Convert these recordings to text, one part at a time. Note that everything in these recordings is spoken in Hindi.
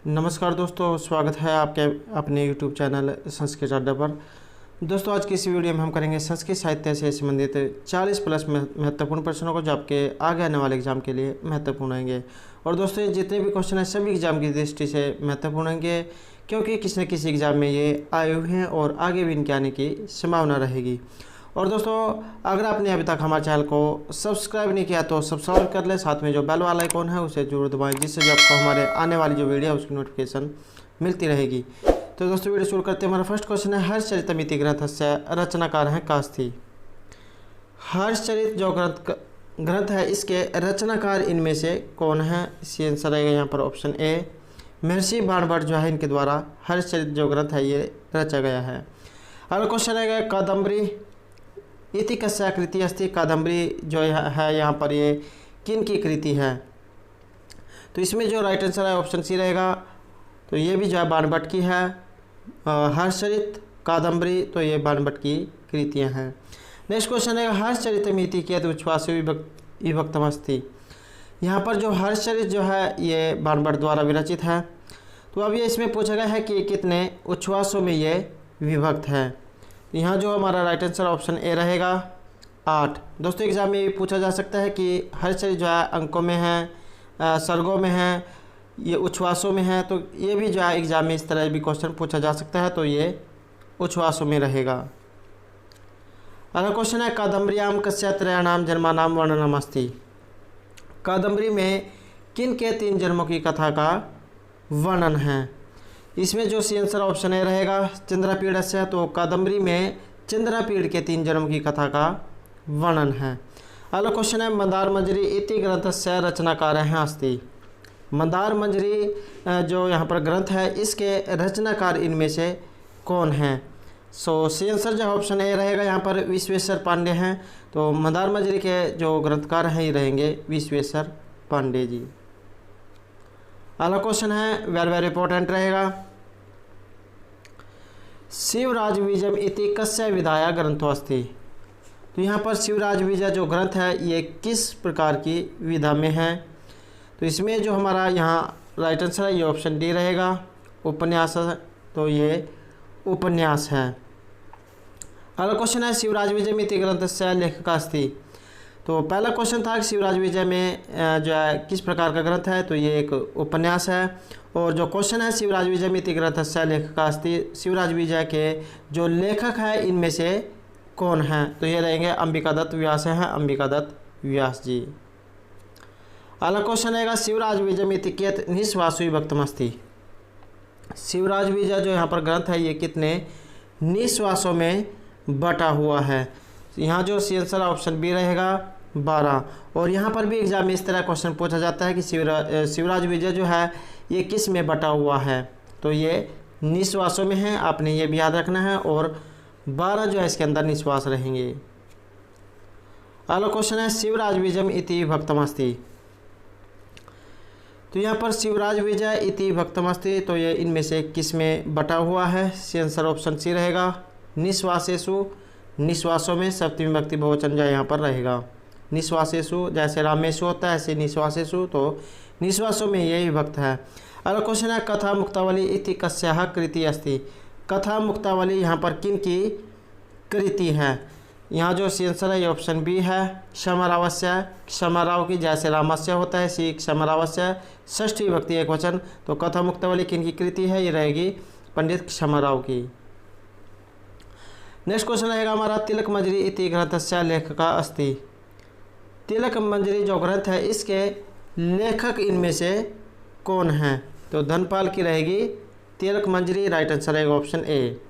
नमस्कार दोस्तों, स्वागत है आपके अपने YouTube चैनल संस्कृत अड्डा पर। दोस्तों, आज की इस वीडियो में हम करेंगे संस्कृत साहित्य से संबंधित 40 प्लस महत्वपूर्ण प्रश्नों को जो आपके आगे आने वाले एग्जाम के लिए महत्वपूर्ण होंगे। और दोस्तों, ये जितने भी क्वेश्चन हैं सभी एग्जाम की दृष्टि से महत्वपूर्ण होंगे, क्योंकि किसी न किसी एग्जाम में ये आए हुए हैं और आगे भी इनके आने की संभावना रहेगी। और दोस्तों, अगर आपने अभी तक हमारे चैनल को सब्सक्राइब नहीं किया तो सब्सक्राइब कर लें, साथ में जो बेल वाला आइकॉन है उसे जरूर दबाएं, जिससे जो आपको हमारे आने वाली जो वीडियो है उसकी नोटिफिकेशन मिलती रहेगी। तो दोस्तों, वीडियो शुरू करते हैं। हमारा फर्स्ट क्वेश्चन है, हर्षचरितमिति ग्रंथस्य रचनाकार हैं कास्थी। हर्षचरित जो ग्रंथ है इसके रचनाकार इनमें से कौन है? इसका आंसर रहेगा यहाँ पर ऑप्शन ए, महर्षि बाणभट्ट जो है इनके द्वारा हर्षचरित जो ग्रंथ है ये रचा गया है। अगला क्वेश्चन रहेगा, कादम्बरी इति कस्या कृति अस्ति। कादम्बरी जो है यहाँ पर ये किन की कृति है? तो इसमें जो राइट आंसर है ऑप्शन सी रहेगा। तो ये भी जो है बाणभट्ट की है। हर्षचरित, कादम्बरी, तो ये बाणभट्ट की कृतियाँ हैं। नेक्स्ट क्वेश्चन है, हर्षचरितमिति कियत् उच्छ्वासो विभक्तमस्ति। यहाँ पर जो हर्षचरित जो है ये बाणभट्ट द्वारा विरचित है। तो अब ये इसमें पूछा गया है कि कितने उच्छ्वासों में ये विभक्त है। यहाँ जो हमारा राइट आंसर ऑप्शन ए रहेगा 8। दोस्तों, एग्जाम में ये पूछा जा सकता है कि हर्षचरित जो है अंकों में है, सर्गों में है, ये उच्छ्वासों में है। तो ये भी जो है एग्जाम में इस तरह भी क्वेश्चन पूछा जा सकता है, तो ये उच्छ्वासों में रहेगा। अगला क्वेश्चन है, कादम्बर्याम कस्या त्रयाणाम जन्मानाम वर्णनम अस्ति। कादम्बरी में किन के 3 जन्मों की कथा का वर्णन है? इसमें जो सी आंसर ऑप्शन ए रहेगा चंद्रापीडस्य। तो कादम्बरी में चंद्रापीड़ के 3 जन्म की कथा का वर्णन है। अगला क्वेश्चन है, मंदारमंजरी इति ग्रंथस्य रचनाकार हैं अस्ति। मंदारमंजरी जो यहाँ पर ग्रंथ है इसके रचनाकार इनमें से कौन है? सो सी आंसर जो ऑप्शन ए रहेगा यहाँ पर विश्वेश्वर पांडे हैं। तो मंदारमंजरी के जो ग्रंथकार हैं ये रहेंगे विश्वेश्वर पांडे जी। अगला क्वेश्चन है, वेरी इंपॉर्टेंट रहेगा, शिवराज विजयम इति कस्य विधाया ग्रंथो अस्ति। तो यहाँ पर शिवराज विजय जो ग्रंथ है ये किस प्रकार की विधा में है? तो इसमें जो हमारा यहाँ राइट आंसर है ये ऑप्शन डी रहेगा, उपन्यास। तो ये उपन्यास है। अगला क्वेश्चन है, शिवराज विजय इति ग्रंथस्य लेखक अस्ति। तो पहला क्वेश्चन था कि शिवराज विजय में जो है किस प्रकार का ग्रंथ है? तो ये एक उपन्यास है। और जो क्वेश्चन है, शिवराज विजय इति ग्रंथस्य लेखक अस्ति, शिवराज विजय के जो लेखक है इनमें से कौन है? तो ये रहेंगे अंबिका दत्त व्यास हैं, अंबिका दत्त व्यास जी। अगला क्वेश्चन रहेगा, शिवराज विजय इति कियत् निःश्वासो विभक्तमस्ति। शिवराज विजय जो यहाँ पर ग्रंथ है ये कितने निःश्वासों में बटा हुआ है? यहाँ जो सी आंसर ऑप्शन बी रहेगा 12। और यहाँ पर भी एग्जाम में इस तरह क्वेश्चन पूछा जाता है कि शिवराज विजय जो है ये किस में बटा हुआ है? तो ये निःश्वासों में है, आपने ये भी याद रखना है। और 12 जो है इसके अंदर निःश्वास रहेंगे। अगला क्वेश्चन है, शिवराज विजयम इति विभक्तमस्ति। तो यहाँ पर शिवराज विजय इति विभक्तमस्ति, तो ये इनमें से किस में बटा हुआ है? सी आंसर ऑप्शन सी रहेगा निःश्वासेषु। निःश्वासों में सप्तमी विभक्ति बहुवचन जो यहाँ पर रहेगा। निःश्वासेषु जैसे रामेषु होता है ऐसे निःश्वासेषु, तो निःश्वासों में ये विभक्त है। अगला क्वेश्चन है, कथा मुक्तावली इति कस्याः कृति अस्ति। कथा मुक्तावली यहाँ पर किन की कृति है? यहाँ जो सी आंसर है ये ऑप्शन बी है क्षमारावस्य। क्षमाराव की जैसे रामस्य होता है सी क्षमारावस्य, षष्ठी विभक्ति एक वचन। तो कथा मुक्तावली किन की कृति है? ये रहेगी पंडित क्षमाराव की। नेक्स्ट क्वेश्चन रहेगा हमारा, तिलक मंजरी इति ग्रंथस्य लेखका अस्ति। तिलक मंजरी जो ग्रंथ है इसके लेखक इनमें से कौन है? तो धनपाल की रहेगी तिलक मंजरी, राइट आंसर रहेगा ऑप्शन ए।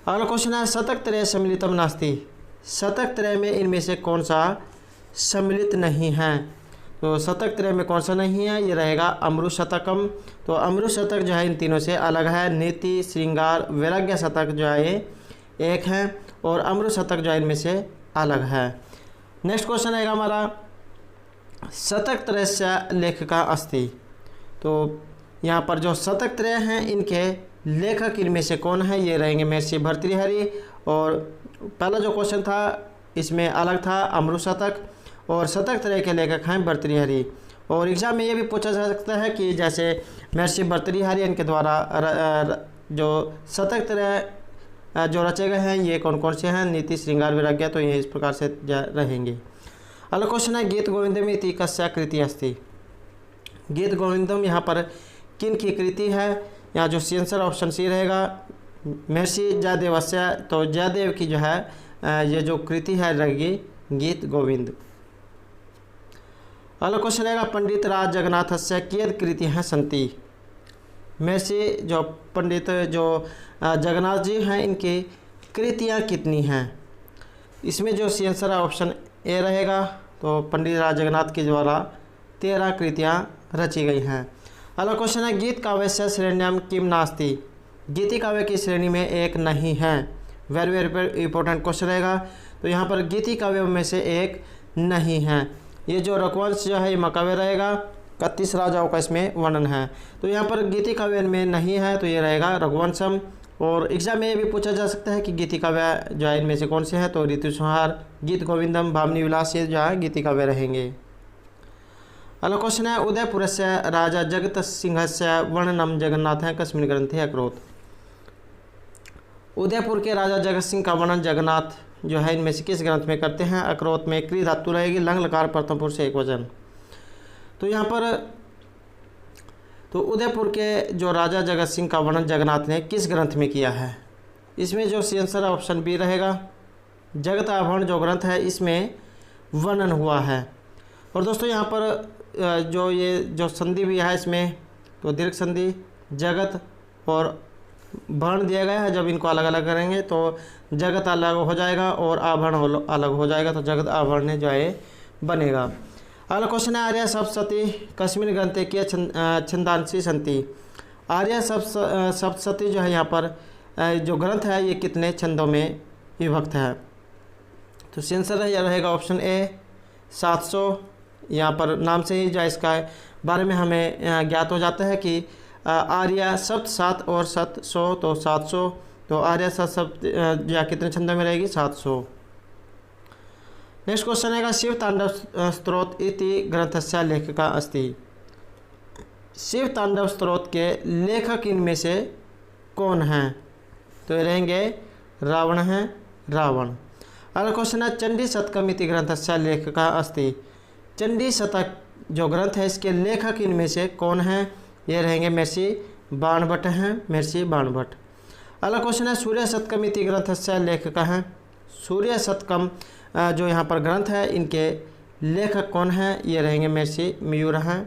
अगला क्वेश्चन है, शतक त्रय सम्मिलितम नास्ति। शतक त्रय में इनमें से कौन सा सम्मिलित नहीं है? तो शतक त्रय में कौन सा नहीं है? ये रहेगा अमृत शतकम। तो अमृत शतक जो है इन तीनों से अलग है। नीति, श्रृंगार, वैराग्य शतक जो है ये एक है, और अमृत शतक जो है इनमें से अलग है। नेक्स्ट क्वेश्चन रहेगा हमारा, शतक त्रयस्य लेखका अस्ति। तो यहाँ पर जो शतक त्रय हैं इनके लेखक इनमें से कौन है? ये रहेंगे महर्षि भर्तृहरि। और पहला जो क्वेश्चन था इसमें अलग था अमृत शतक, और शतक त्रय के लेखक हैं भर्तृहरि। और एग्ज़ाम में ये भी पूछा जा सकता है कि जैसे महर्षि भर्तृहरि इनके द्वारा जो शतक तरह जो रचे गए हैं ये कौन कौन से हैं, नीति, श्रृंगार, वैराग्य, तो ये इस प्रकार से रहेंगे। अगला क्वेश्चन है गीत गोविंदम इति कस्य कृति अस्ति। गीत गोविंदम यहाँ पर किन की कृति है, यहाँ जो सी आंसर ऑप्शन सी रहेगा महर्षि जयदेवस्य, तो जयदेव की जो है ये जो कृति है रहेगी गीत गोविंद। अगला क्वेश्चन रहेगा पंडित राज जगन्नाथस्य कियत् कृतिः सन्ति। महर्षि जो पंडित जो जगन्नाथ जी हैं इनकी कृतियाँ कितनी हैं। इसमें जो सी आंसर है ऑप्शन ए रहेगा, तो पंडित राज जगन्नाथ के द्वारा 13 कृतियाँ रची गई हैं। अगला क्वेश्चन है गीत काव्यस्य श्रेण्यां किम नास्ति। गीति काव्य की श्रेणी में एक नहीं है। वेरी वेरी इंपॉर्टेंट क्वेश्चन रहेगा। तो यहाँ पर गीति काव्यों में से एक नहीं है। ये जो रघुवंश जो है ये महाकाव्य रहेगा, 31 राजाओं का इसमें वर्णन है। तो यहाँ पर गीति काव्य में नहीं है, तो ये रहेगा रघुवंशम। और एग्जाम में ये भी पूछा जा सकता है कि गीति काव्य जो है इनमें से कौन से हैं, तो ऋतु संहार, गीत गोविंदम, भामिनी विलास, ये जो है गीति काव्य रहेंगे। अगला क्वेश्चन है उदयपुरस्य राजा जगत सिंहस्य वर्णनम जगन्नाथ कस्मिन् ग्रंथे अकरोत्। उदयपुर के राजा जगत सिंह का वर्णन जगन्नाथ जो है इनमें से किस ग्रंथ में करते हैं। अकरोत में क्री धातु रहेगी, लंग लकार प्रथम पुरुष एक वचन। तो यहाँ पर तो उदयपुर के जो राजा जगत सिंह का वर्णन जगन्नाथ ने किस ग्रंथ में किया है। इसमें जो सी आंसर ऑप्शन बी रहेगा, जगत आभरण जो ग्रंथ है इसमें वर्णन हुआ है। और दोस्तों यहाँ पर जो ये जो संधि भी है इसमें, तो दीर्घ संधि, जगत और वर्ण दिया गया है। जब इनको अलग अलग करेंगे तो जगत अलग हो जाएगा और आभरण अलग हो जाएगा, तो जगत आभरण जो है बनेगा। अगला क्वेश्चन है आर्य सप्तशती कस्मिन् ग्रंथे किय छंदांसी संति। आर्य सप्तशती जो है यहाँ पर जो ग्रंथ है ये कितने छंदों में विभक्त है। तो आंसर रहेगा ऑप्शन ए 700। यहाँ पर नाम से ही जो इसका बारे में हमें ज्ञात हो जाता है कि आर्य सप्त 7 और सत 100, तो 700। तो आर्य सप्त या कितने छंदों में रहेगी 700। नेक्स्ट क्वेश्चन है शिव तांडव स्तोत्र इति ग्रंथस्य लेखका अस्ति। शिव तांडव स्तोत्र के लेखक इनमें से कौन हैं, तो ये रहेंगे रावण हैं, रावण। अगला क्वेश्चन है चंडी शतकम इति ग्रंथस्य लेखका अस्ति। चंडी शतक जो ग्रंथ है इसके लेखक इनमें से कौन हैं, ये रहेंगे महर्षि बाणभट्ट हैं, महर्षि बाणभट्ट। अगला क्वेश्चन है सूर्य शतकम इति ग्रंथस्य लेखक हैं। सूर्य शतकम जो यहाँ पर ग्रंथ है इनके लेखक कौन हैं, ये रहेंगे महर्षि मयूर हैं।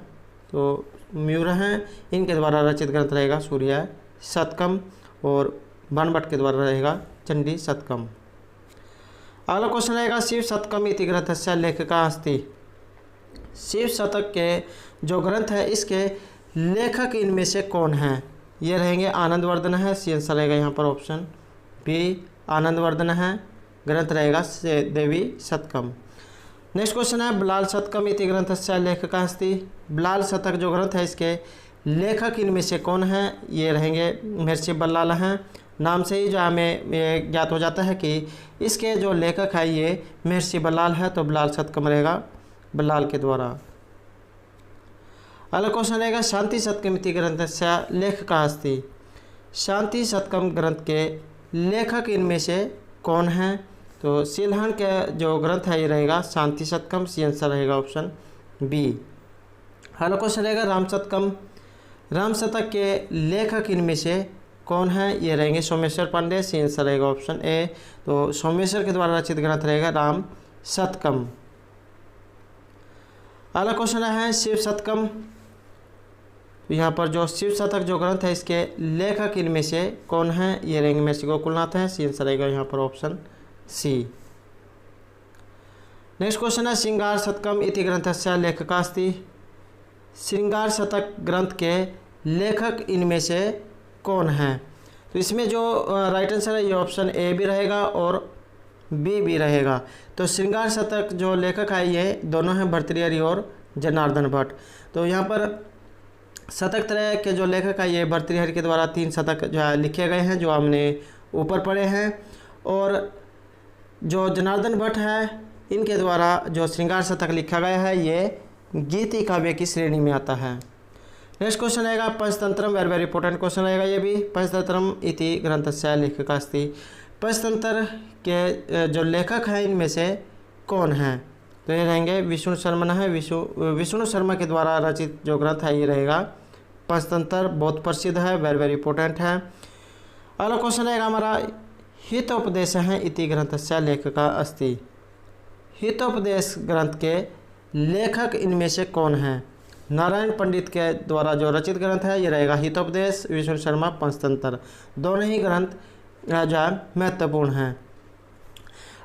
तो मयूर हैं, इनके द्वारा रचित ग्रंथ रहेगा सूर्य शतकम, और बाणभट्ट के द्वारा रहेगा चंडी शतकम। अगला क्वेश्चन रहेगा शिव शतकम इति ग्रंथस्य लेखका अस्ति। शिव शतक के जो ग्रंथ है इसके लेखक इनमें से कौन हैं, ये रहेंगे आनंदवर्धन है। सी आंसर रहेगा यहाँ पर ऑप्शन बी आनंदवर्धन है, ग्रंथ रहेगा से देवी शतकम। नेक्स्ट क्वेश्चन है बलाल शतकम इति ग्रंथस्य लेखका अस्ति। बलाल शतक जो ग्रंथ है इसके लेखक इनमें से कौन हैं, ये रहेंगे महर्षि बल्लाल हैं। नाम से ही जो हमें ये ज्ञात हो जाता है कि इसके जो लेखक है ये महर्षि बल्लाल है, तो बलाल शतकम रहेगा बल्लाल के द्वारा। अगला क्वेश्चन रहेगा शांति शतकम इति ग्रंथस्य लेखका अस्ति। शांति शतकम ग्रंथ के लेखक इनमें से कौन हैं, तो सिलहन के जो ग्रंथ है ये रहेगा शांति शतकम। सी आंसर रहेगा ऑप्शन बी। अगला क्वेश्चन रहेगा राम शतकम। राम शतक के लेखक इनमें से कौन है, ये रहेंगे सोमेश्वर पांडे। सी आंसर रहेगा ऑप्शन ए, तो सोमेश्वर के द्वारा रचित ग्रंथ रहेगा राम शतकम। अगला क्वेश्चन है शिव शतकम। तो यहाँ पर जो शिव शतक जो ग्रंथ है इसके लेखक इनमें से कौन है, ये रहेंगे महर्षि गोकुलनाथ हैं। सी आंसर रहेगा यहाँ पर ऑप्शन सी। नेक्स्ट क्वेश्चन है श्रृंगार शतकम इति ग्रंथस्य लेखका अस्ति। श्रृंगार शतक ग्रंथ के लेखक इनमें से कौन हैं, तो इसमें जो राइट आंसर है ये ऑप्शन ए भी रहेगा और बी भी रहेगा। तो श्रृंगार शतक जो लेखक है ये दोनों हैं भर्तृहरि और जनार्दन भट्ट। तो यहाँ पर शतक त्रय के जो लेखक है ये भर्तृहरि के द्वारा 3 शतक जो है लिखे गए हैं, जो हमने ऊपर पढ़े हैं। और जो जनार्दन भट्ट है इनके द्वारा जो श्रृंगार शतक लिखा गया है ये गीति काव्य की श्रेणी में आता है। नेक्स्ट क्वेश्चन आएगा पंचतंत्रम, वेरी वेरी इंपॉर्टेंट क्वेश्चन आएगा ये भी। पंचतंत्रम इति ग्रंथस्य लेखकस्ति, पंचतंत्र के जो लेखक हैं इनमें से कौन हैं? तो ये रहेंगे विष्णु शर्मा है। विष्णु शर्मा के द्वारा रचित जो ग्रंथ है ये रहेगा पंचतंत्र, बहुत प्रसिद्ध है, वेरी वेरी इंपॉर्टेंट है। अगला क्वेश्चन आएगा हमारा हितोपदेश है इति ग्रंथस्य लेखक अस्ति, हितोपदेश ग्रंथ के लेखक इनमें से कौन है? नारायण पंडित के द्वारा जो रचित ग्रंथ है ये रहेगा हितोपदेश, विष्णु शर्मा पंचतंत्र, दोनों ही ग्रंथ जो है महत्वपूर्ण हैं।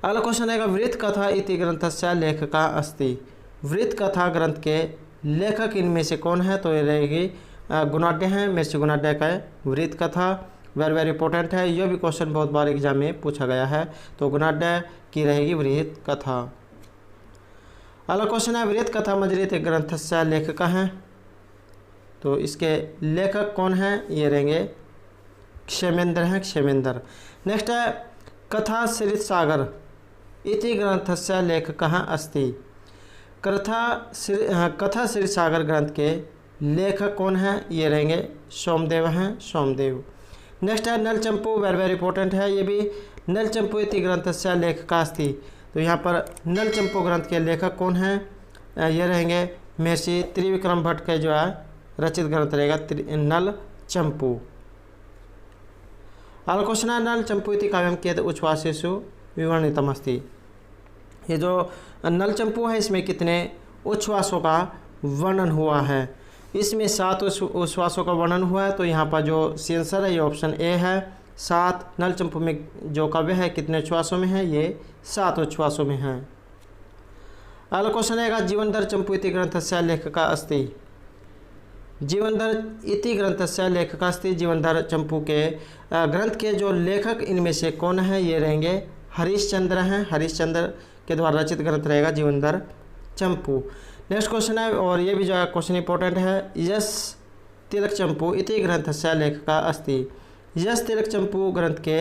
अगला क्वेश्चन आएगा वृत्त कथा इति ग्रंथस्य लेखक अस्ति, वृत्त कथा ग्रंथ के लेखक इनमें से कौन है? तो ये रहेगी गुणाढ्य हैं, महर्षि गुणाढ्य का वृत्त कथा, वेरी वेरी इंपॉर्टेंट है। यह भी क्वेश्चन बहुत बार एग्जाम में पूछा गया है, तो गुणाढ्य की रहेगी वृत्त कथा। अगला क्वेश्चन है वृत्त कथा मजरीत ग्रंथस्य लेखक हैं, तो इसके लेखक कौन हैं? ये रहेंगे क्षेमेंद्र हैं, क्षेमेंद्र। नेक्स्ट है कथा श्री सागर इति ग्रंथस्य लेखक अस्ति, कथा श्री सागर ग्रंथ के लेखक कौन हैं? ये रहेंगे सोमदेव हैं, सोमदेव। नेक्स्ट है नल चंपू, वेरी वेरी इंपॉर्टेंट है ये भी। नल चंपू इति ग्रंथस्य लेखक अस्ति, तो यहाँ पर नल चंपू ग्रंथ के लेखक कौन हैं? ये रहेंगे महर्षि त्रिविक्रम भट्ट के जो है रचित ग्रंथ रहेगा नल चंपू। अगला क्वेश्चन है नल चंपू इति काव्यम कियत् उच्छ्वासेषु विवर्णितम् अस्ति, ये जो नल चंपू है इसमें कितने उच्छ्वासों का वर्णन हुआ है? इसमें 7 उच्छ्वासों का वर्णन हुआ है, तो यहाँ पर जो आंसर है ये ऑप्शन ए है 7। नल चंपू में जो काव्य है कितने उच्छ्वासों में है? ये 7 उच्छ्वासों में है। अगला क्वेश्चन आएगा जीवनधर चंपू इति ग्रंथस्य लेखक अस्ति, जीवनधर इति ग्रंथस्य लेखक अस्ति, जीवनधर चंपू के ग्रंथ के जो लेखक इनमें से कौन है? ये रहेंगे हरिश्चंद्र हैं, हरिश्चंद्र के द्वारा रचित ग्रंथ रहेगा जीवनधर चंपू। नेक्स्ट क्वेश्चन है, और ये भी जो है क्वेश्चन इंपॉर्टेंट है, यश तिलक चंपू इति ग्रंथस्य लेखक अस्ति, यश तिलक चंपू ग्रंथ के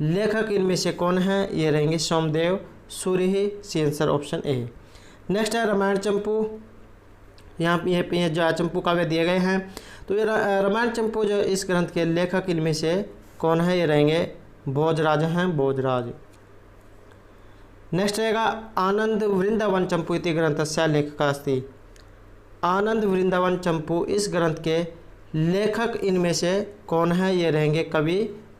लेखक इनमें से कौन है? ये रहेंगे सोमदेव सूर्य ही, C answer option A. Next है रामायण चंपू, यहाँ ये जो चंपू काव्य दिए गए हैं, तो ये रामायण चंपू जो इस ग्रंथ के लेखक इनमें से कौन है? ये रहेंगे भोजराज हैं, भोजराज। नेक्स्ट रहेगा आनंद वृंदावन चंपू इति ग्रंथस्य लेखक अस्ति, आनंद वृंदावन चंपू इस ग्रंथ के लेखक इनमें से कौन है? ये रहेंगे कवि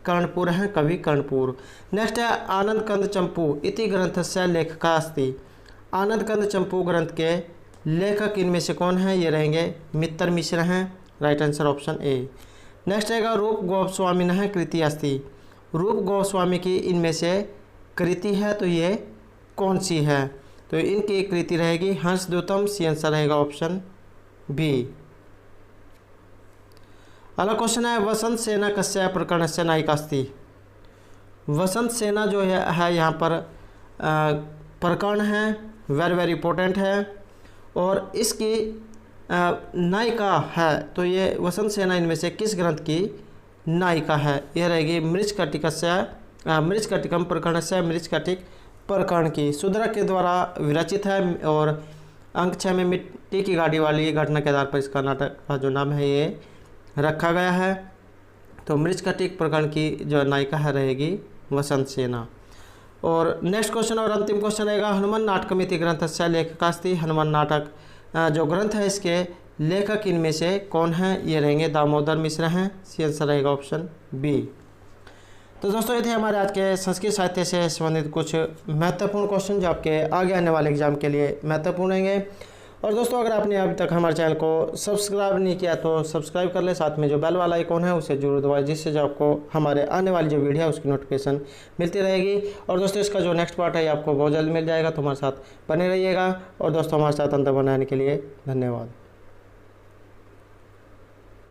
कर्णपुर हैं, कवि कर्णपुर। नेक्स्ट है आनंद कंद चंपू इति ग्रंथस्य लेखक अस्ति, आनंद कंद चंपू ग्रंथ के लेखक इनमें से कौन है? ये रहेंगे मित्र मिश्र हैं, right answer option A. Next रहेगा रूप गोस्वामी कृति अस्ति, रूप गोस्वामी की इनमें से कृति है, तो ये कौन सी है? तो इनकी कृति रहेगी हंसदूतम, सी आंसर रहेगा ऑप्शन बी। अगला क्वेश्चन है वसंत सेना कस्य प्रकरणस्य नायिका अस्ति, वसंत सेना जो है यहाँ पर प्रकरण है, वेरी वेरी इंपॉर्टेंट है, और इसकी नायिका है, तो ये वसंत सेना इनमें से किस ग्रंथ की नायिका है? ये रहेगी मृच्छकटिकम प्रकरणस्य, मृच्छकटिक प्रकरण की, सुदर्शक के द्वारा विरचित है, और अंक 6 में मिट्टी की गाड़ी वाली घटना के आधार पर इसका नाटक का जो नाम है ये रखा गया है। तो मृच्छकटिक प्रकरण की जो नायिका है रहेगी वसंत सेना। और नेक्स्ट क्वेश्चन और अंतिम क्वेश्चन रहेगा हनुमान नाटकम इति ग्रंथस्य लेखक अस्ति, हनुमान नाटक जो ग्रंथ है इसके लेखक इनमें से कौन है? ये रहेंगे दामोदर मिश्र हैं, सी आंसर रहेगा ऑप्शन बी। तो दोस्तों ये थे हमारे आज के संस्कृत साहित्य से संबंधित कुछ महत्वपूर्ण क्वेश्चन जो आपके आगे आने वाले एग्जाम के लिए महत्वपूर्ण रहेंगे। और दोस्तों अगर आपने अभी तक हमारे चैनल को सब्सक्राइब नहीं किया तो सब्सक्राइब कर ले, साथ में जो बेल वाला आइकॉन है उसे जरूर दबाएं, जिससे जो आपको हमारे आने वाली जो वीडियो है उसकी नोटिफिकेशन मिलती रहेगी। और दोस्तों इसका जो नेक्स्ट पार्ट है आपको बहुत जल्द मिल जाएगा, तो हमारे साथ बने रहिएगा। और दोस्तों हमारे साथ अंतर बनाने के लिए धन्यवाद।